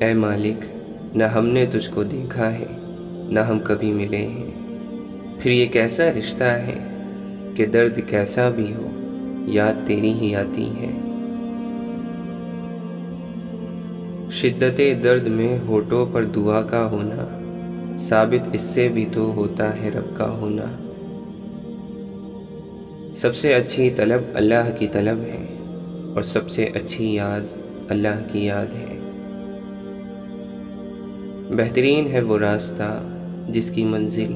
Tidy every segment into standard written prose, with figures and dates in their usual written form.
اے مالک، نہ ہم نے تجھ کو دیکھا ہے نہ ہم کبھی ملے ہیں، پھر یہ کیسا رشتہ ہے کہ درد کیسا بھی ہو یاد تیری ہی آتی ہے۔ شدت درد میں ہونٹوں پر دعا کا ہونا، ثابت اس سے بھی تو ہوتا ہے رب کا ہونا۔ سب سے اچھی طلب اللہ کی طلب ہے، اور سب سے اچھی یاد اللہ کی یاد ہے۔ بہترین ہے وہ راستہ جس کی منزل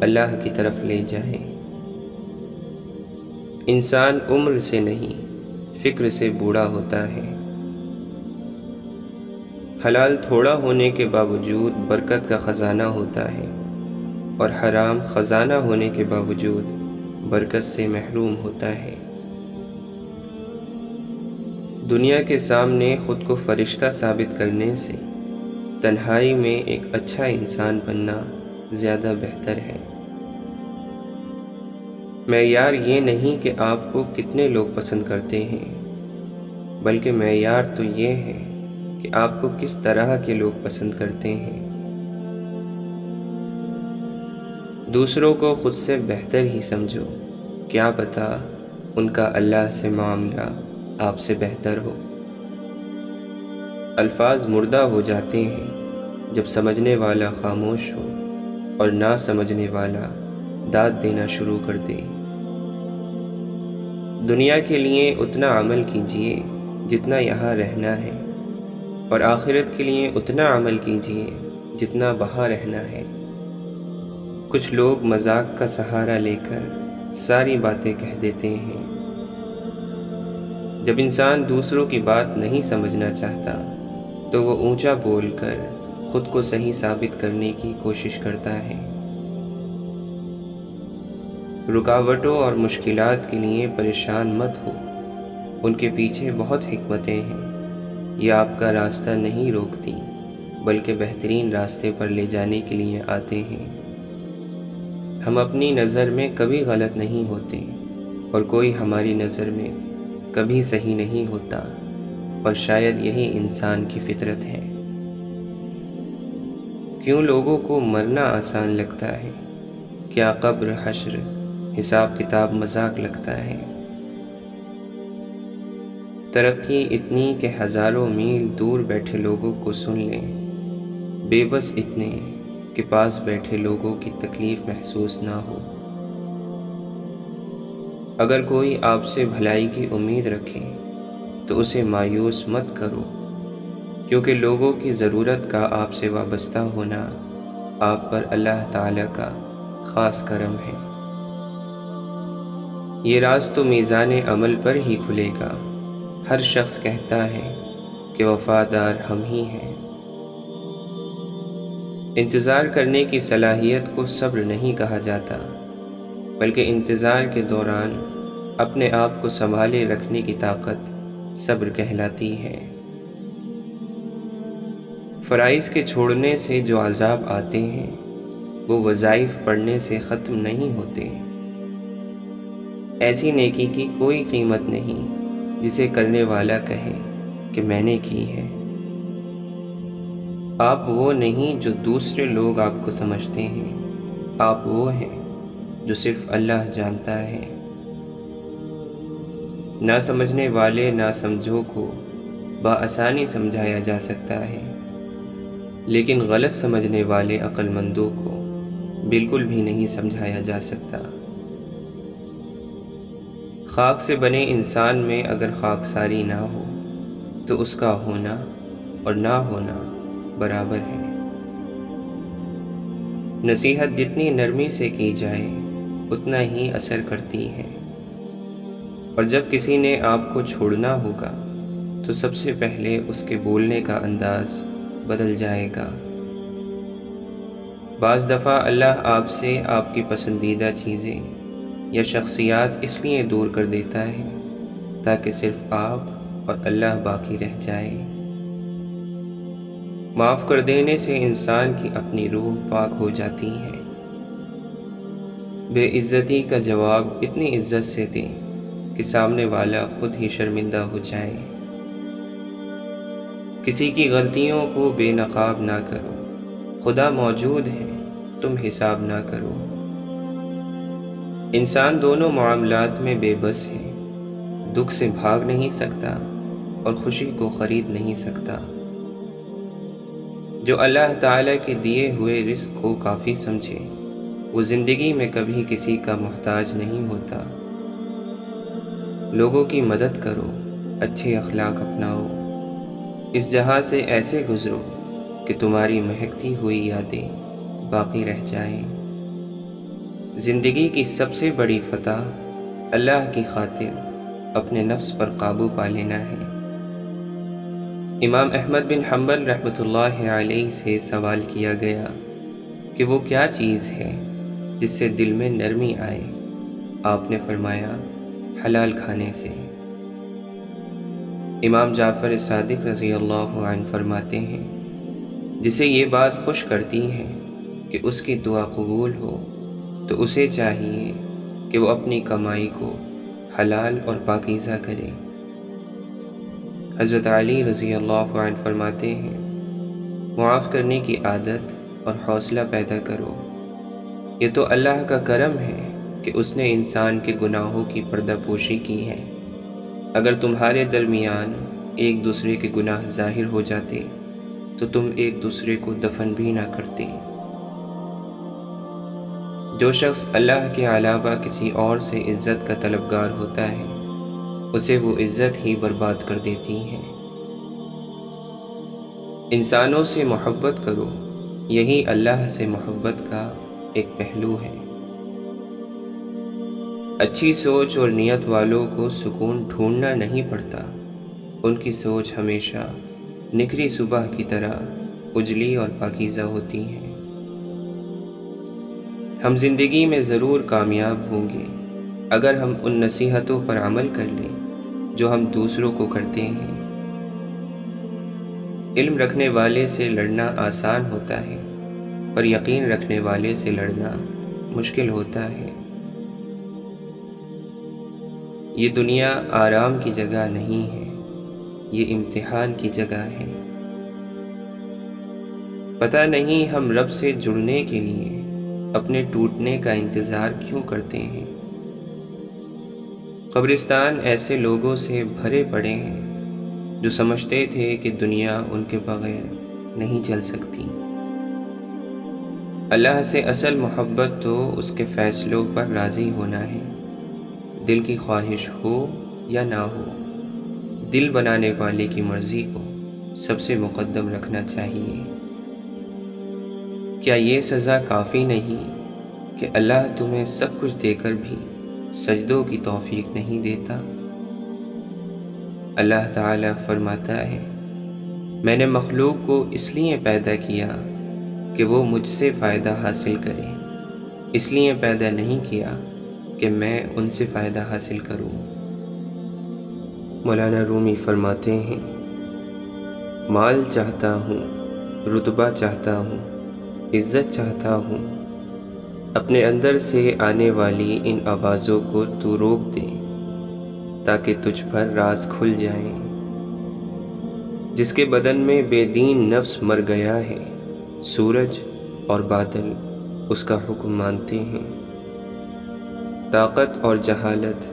اللہ کی طرف لے جائے۔ انسان عمر سے نہیں فکر سے بوڑھا ہوتا ہے۔ حلال تھوڑا ہونے کے باوجود برکت کا خزانہ ہوتا ہے، اور حرام خزانہ ہونے کے باوجود برکت سے محروم ہوتا ہے۔ دنیا کے سامنے خود کو فرشتہ ثابت کرنے سے تنہائی میں ایک اچھا انسان بننا زیادہ بہتر ہے۔ معیار یہ نہیں کہ آپ کو کتنے لوگ پسند کرتے ہیں، بلکہ معیار تو یہ ہے کہ آپ کو کس طرح کے لوگ پسند کرتے ہیں۔ دوسروں کو خود سے بہتر ہی سمجھو، کیا پتہ ان کا اللہ سے معاملہ آپ سے بہتر ہو۔ الفاظ مردہ ہو جاتے ہیں جب سمجھنے والا خاموش ہو اور نہ سمجھنے والا داد دینا شروع کر دے۔ دنیا کے لیے اتنا عمل کیجیے جتنا یہاں رہنا ہے، اور آخرت کے لیے اتنا عمل کیجیے جتنا وہاں رہنا ہے۔ کچھ لوگ مذاق کا سہارا لے کر ساری باتیں کہہ دیتے ہیں۔ جب انسان دوسروں کی بات نہیں سمجھنا چاہتا تو وہ اونچا بول کر خود کو صحیح ثابت کرنے کی کوشش کرتا ہے۔ رکاوٹوں اور مشکلات کے لیے پریشان مت ہو، ان کے پیچھے بہت حکمتیں ہیں۔ یہ آپ کا راستہ نہیں روکتی بلکہ بہترین راستے پر لے جانے کے لیے آتے ہیں۔ ہم اپنی نظر میں کبھی غلط نہیں ہوتے، اور کوئی ہماری نظر میں کبھی صحیح نہیں ہوتا، اور شاید یہی انسان کی فطرت ہے۔ کیوں لوگوں کو مرنا آسان لگتا ہے؟ کیا قبر، حشر، حساب کتاب مذاق لگتا ہے؟ ترقی اتنی کہ ہزاروں میل دور بیٹھے لوگوں کو سن لیں، بے بس اتنے کہ پاس بیٹھے لوگوں کی تکلیف محسوس نہ ہو۔ اگر کوئی آپ سے بھلائی کی امید رکھے تو اسے مایوس مت کرو، کیونکہ لوگوں کی ضرورت کا آپ سے وابستہ ہونا آپ پر اللہ تعالیٰ کا خاص کرم ہے۔ یہ راز تو میزان عمل پر ہی کھلے گا۔ ہر شخص کہتا ہے کہ وفادار ہم ہی ہیں۔ انتظار کرنے کی صلاحیت کو صبر نہیں کہا جاتا، بلکہ انتظار کے دوران اپنے آپ کو سنبھالے رکھنے کی طاقت صبر کہلاتی ہے۔ فرائض کے چھوڑنے سے جو عذاب آتے ہیں وہ وظائف پڑھنے سے ختم نہیں ہوتے۔ ایسی نیکی کی کوئی قیمت نہیں جسے کرنے والا کہے کہ میں نے کی ہے۔ آپ وہ نہیں جو دوسرے لوگ آپ کو سمجھتے ہیں، آپ وہ ہیں جو صرف اللہ جانتا ہے۔ نہ سمجھنے والے نہ سمجھو کو بآسانی سمجھایا جا سکتا ہے، لیکن غلط سمجھنے والے عقل مندوں کو بالکل بھی نہیں سمجھایا جا سکتا۔ خاک سے بنے انسان میں اگر خاکساری نہ ہو تو اس کا ہونا اور نہ ہونا برابر ہے۔ نصیحت جتنی نرمی سے کی جائے اتنا ہی اثر کرتی ہے، اور جب کسی نے آپ کو چھوڑنا ہوگا تو سب سے پہلے اس کے بولنے کا انداز بدل جائے گا۔ بعض دفعہ اللہ آپ سے آپ کی پسندیدہ چیزیں یا شخصیات اس لیے دور کر دیتا ہے تاکہ صرف آپ اور اللہ باقی رہ جائے۔ معاف کر دینے سے انسان کی اپنی روح پاک ہو جاتی ہے۔ بے عزتی کا جواب اتنی عزت سے دیں کہ سامنے والا خود ہی شرمندہ ہو جائے۔ کسی کی غلطیوں کو بے نقاب نہ کرو، خدا موجود ہے، تم حساب نہ کرو۔ انسان دونوں معاملات میں بے بس ہے، دکھ سے بھاگ نہیں سکتا اور خوشی کو خرید نہیں سکتا۔ جو اللہ تعالیٰ کے دیے ہوئے رزق کو کافی سمجھے وہ زندگی میں کبھی کسی کا محتاج نہیں ہوتا۔ لوگوں کی مدد کرو، اچھے اخلاق اپناؤ، اس جہاں سے ایسے گزرو کہ تمہاری مہکتی ہوئی یادیں باقی رہ جائیں۔ زندگی کی سب سے بڑی فتح اللہ کی خاطر اپنے نفس پر قابو پا لینا ہے۔ امام احمد بن حنبل رحمۃ اللہ علیہ سے سوال کیا گیا کہ وہ کیا چیز ہے جس سے دل میں نرمی آئے؟ آپ نے فرمایا، حلال کھانے سے۔ امام جعفر صادق رضی اللہ عنہ فرماتے ہیں، جسے یہ بات خوش کرتی ہے کہ اس کی دعا قبول ہو تو اسے چاہیے کہ وہ اپنی کمائی کو حلال اور پاکیزہ کرے۔ حضرت علی رضی اللہ عنہ فرماتے ہیں، معاف کرنے کی عادت اور حوصلہ پیدا کرو، یہ تو اللہ کا کرم ہے کہ اس نے انسان کے گناہوں کی پردہ پوشی کی ہے۔ اگر تمہارے درمیان ایک دوسرے کے گناہ ظاہر ہو جاتے تو تم ایک دوسرے کو دفن بھی نہ کرتے۔ جو شخص اللہ کے علاوہ کسی اور سے عزت کا طلبگار ہوتا ہے اسے وہ عزت ہی برباد کر دیتی ہے۔ انسانوں سے محبت کرو، یہی اللہ سے محبت کا ایک پہلو ہے۔ اچھی سوچ اور نیت والوں کو سکون ڈھونڈنا نہیں پڑتا، ان کی سوچ ہمیشہ نکھری صبح کی طرح اجلی اور پاکیزہ ہوتی ہے۔ ہم زندگی میں ضرور کامیاب ہوں گے اگر ہم ان نصیحتوں پر عمل کر لیں جو ہم دوسروں کو کرتے ہیں۔ علم رکھنے والے سے لڑنا آسان ہوتا ہے، پر یقین رکھنے والے سے لڑنا مشکل ہوتا ہے۔ یہ دنیا آرام کی جگہ نہیں ہے، یہ امتحان کی جگہ ہے۔ پتہ نہیں ہم رب سے جڑنے کے لیے اپنے ٹوٹنے کا انتظار کیوں کرتے ہیں۔ قبرستان ایسے لوگوں سے بھرے پڑے ہیں جو سمجھتے تھے کہ دنیا ان کے بغیر نہیں چل سکتی۔ اللہ سے اصل محبت تو اس کے فیصلوں پر راضی ہونا ہے، دل کی خواہش ہو یا نہ ہو، دل بنانے والے کی مرضی کو سب سے مقدم رکھنا چاہیے۔ کیا یہ سزا کافی نہیں کہ اللہ تمہیں سب کچھ دے کر بھی سجدوں کی توفیق نہیں دیتا؟ اللہ تعالیٰ فرماتا ہے، میں نے مخلوق کو اس لیے پیدا کیا کہ وہ مجھ سے فائدہ حاصل کرے، اس لیے پیدا نہیں کیا کہ میں ان سے فائدہ حاصل کروں۔ مولانا رومی فرماتے ہیں، مال چاہتا ہوں، رتبہ چاہتا ہوں، عزت چاہتا ہوں، اپنے اندر سے آنے والی ان آوازوں کو تو روک دے تاکہ تجھ پر راز کھل جائیں۔ جس کے بدن میں بے دین نفس مر گیا ہے، سورج اور بادل اس کا حکم مانتے ہیں۔ طاقت اور جہالت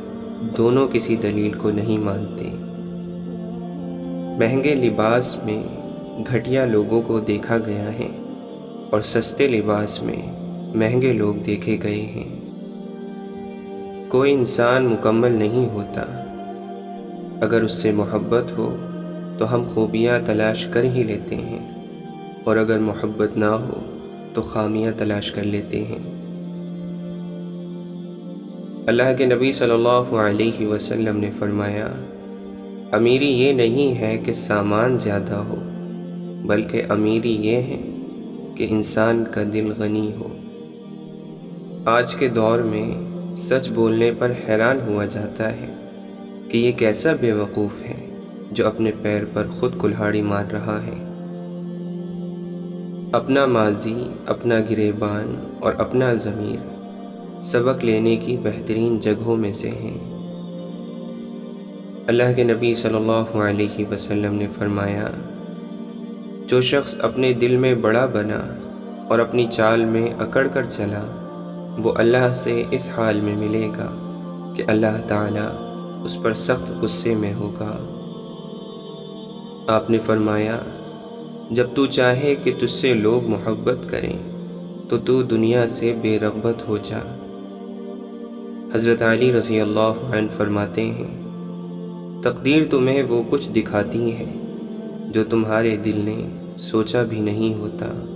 دونوں کسی دلیل کو نہیں مانتے۔ مہنگے لباس میں گھٹیا لوگوں کو دیکھا گیا ہے اور سستے لباس میں مہنگے لوگ دیکھے گئے ہیں۔ کوئی انسان مکمل نہیں ہوتا، اگر اس سے محبت ہو تو ہم خوبیاں تلاش کر ہی لیتے ہیں، اور اگر محبت نہ ہو تو خامیاں تلاش کر لیتے ہیں۔ اللہ کے نبی صلی اللہ علیہ وسلم نے فرمایا، امیری یہ نہیں ہے کہ سامان زیادہ ہو، بلکہ امیری یہ ہے کہ انسان کا دل غنی ہو۔ آج کے دور میں سچ بولنے پر حیران ہوا جاتا ہے کہ یہ کیسا بے وقوف ہے جو اپنے پیر پر خود کلہاڑی مار رہا ہے۔ اپنا ماضی، اپنا گریبان اور اپنا ضمیر سبق لینے کی بہترین جگہوں میں سے ہیں۔ اللہ کے نبی صلی اللہ علیہ وسلم نے فرمایا، جو شخص اپنے دل میں بڑا بنا اور اپنی چال میں اکڑ کر چلا، وہ اللہ سے اس حال میں ملے گا کہ اللہ تعالیٰ اس پر سخت غصے میں ہوگا۔ آپ نے فرمایا، جب تو چاہے کہ تجھ سے لوگ محبت کریں تو دنیا سے بے رغبت ہو جا۔ حضرت علی رضی اللہ عنہ فرماتے ہیں، تقدیر تمہیں وہ کچھ دکھاتی ہے جو تمہارے دل نے سوچا بھی نہیں ہوتا۔